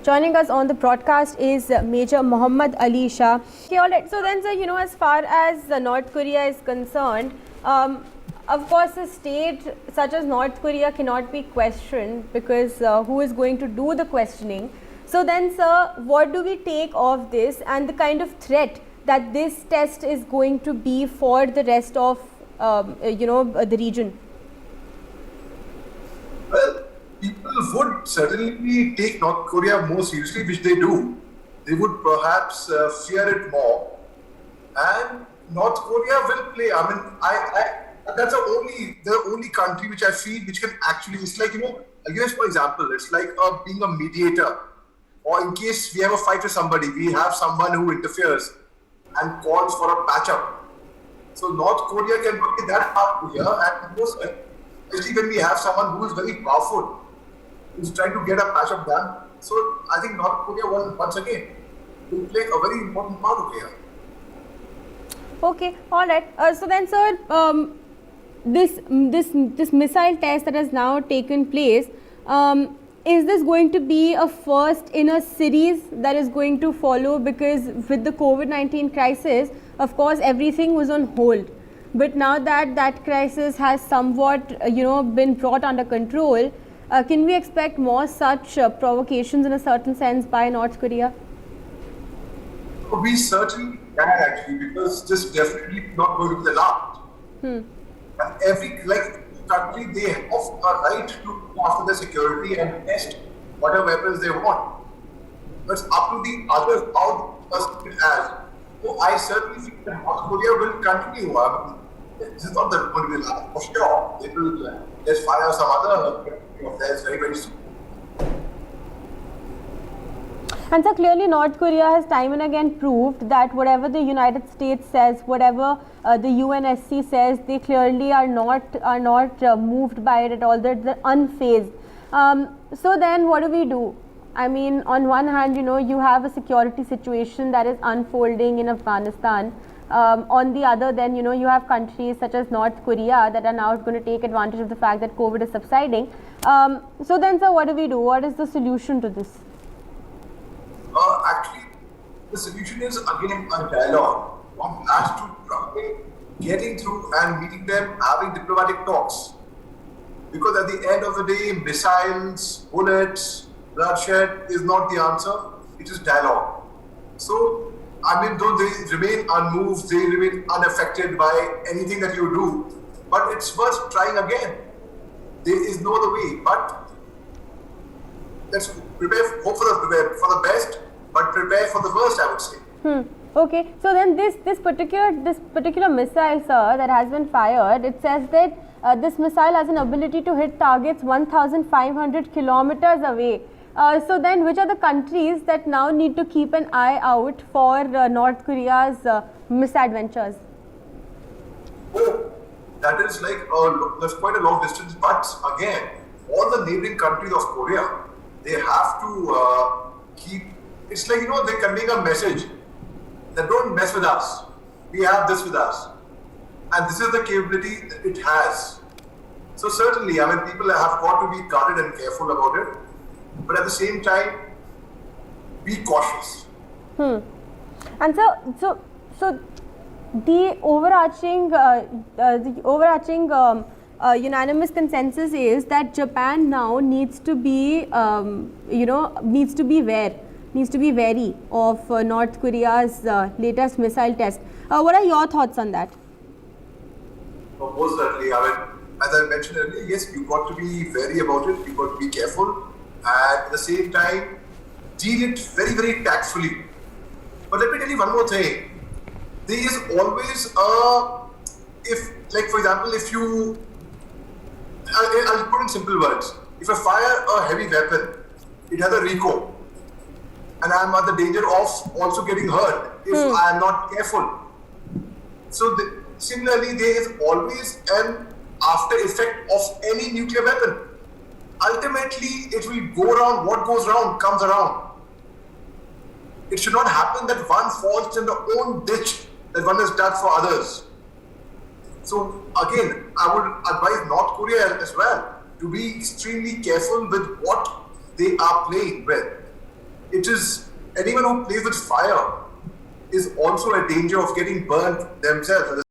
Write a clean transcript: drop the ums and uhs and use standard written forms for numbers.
Joining us on the broadcast is Major Mohammed Ali Shah. Okay, all right. So then, sir, as far as North Korea is concerned, of course, a state such as North Korea cannot be questioned because who is going to do the questioning? So then, sir, what do we take of this and the kind of threat that this test is going to be for the rest of, the region? Well, people would certainly take North Korea more seriously, which they do. They would perhaps fear it more. And North Korea will play. I mean, that's the only country which I feel which can actually, it's like, I'll give us for example, it's like being a mediator. Or in case we have a fight with somebody, we have someone who interferes and calls for a patch-up. So North Korea can play that part here, and most, especially when we have someone who is very powerful, who's trying to get a patch-up done. So I think North Korea once again will play a very important part over here. Okay, all right. So then, sir, this missile test that has now taken place, is this going to be a first in a series that is going to follow? Because with the COVID-19 crisis, of course, everything was on hold. But now that that crisis has somewhat, been brought under control, can we expect more such provocations in a certain sense by North Korea? We certainly can actually, because this definitely is not going to be the last. And every country, they have a right to go after their security and test whatever weapons they want. But it's up to the others how the person has. So I certainly think that North Korea will continue. This is not going to be the last, for sure. They will just fire some other affairs very, very soon. And so clearly North Korea has time and again proved that whatever the United States says, whatever the UNSC says, they clearly are not moved by it at all. They're unfazed. So then what do? I mean, on one hand, you have a security situation that is unfolding in Afghanistan. On the other, then, you have countries such as North Korea that are now going to take advantage of the fact that COVID is subsiding. So then, sir, what do? What is the solution to this? Actually, the solution is again a dialogue. One has to try getting through and meeting them, having diplomatic talks. Because at the end of the day, missiles, bullets, bloodshed is not the answer. It is dialogue. So, I mean, though they remain unmoved, they remain unaffected by anything that you do. But it's worth trying again. There is no other way. But let's prepare, hope for the best, but prepare for the worst, I would say. Okay, so then this particular missile, sir, that has been fired, it says that this missile has an ability to hit targets 1,500 kilometers away. So then, which are the countries that now need to keep an eye out for North Korea's misadventures? Oh, that is that's quite a long distance. But again, all the neighboring countries of Korea, they have to keep. It's like they're conveying a message that don't mess with us. We have this with us, and this is the capability that it has. So certainly, I mean, people have got to be guarded and careful about it. But at the same time, be cautious. And so the overarching unanimous consensus is that Japan now needs to be wary of North Korea's latest missile test. What are your thoughts on that? Most certainly. I mean, as I mentioned earlier, yes, you've got to be wary about it. You've got to be careful. And at the same time, deal it very, very tactfully. But let me tell you one more thing. There is always for example, if you, I'll put in simple words. If I fire a heavy weapon, it has a recoil. And I am at the danger of also getting hurt if I am not careful. So similarly, there is always an after effect of any nuclear weapon. Ultimately, it will go around. What goes around comes around. It should not happen that one falls in the own ditch that one has dug for others. So again, I would advise North Korea as well to be extremely careful with what they are playing with. which is anyone who plays with fire is also a danger of getting burnt themselves.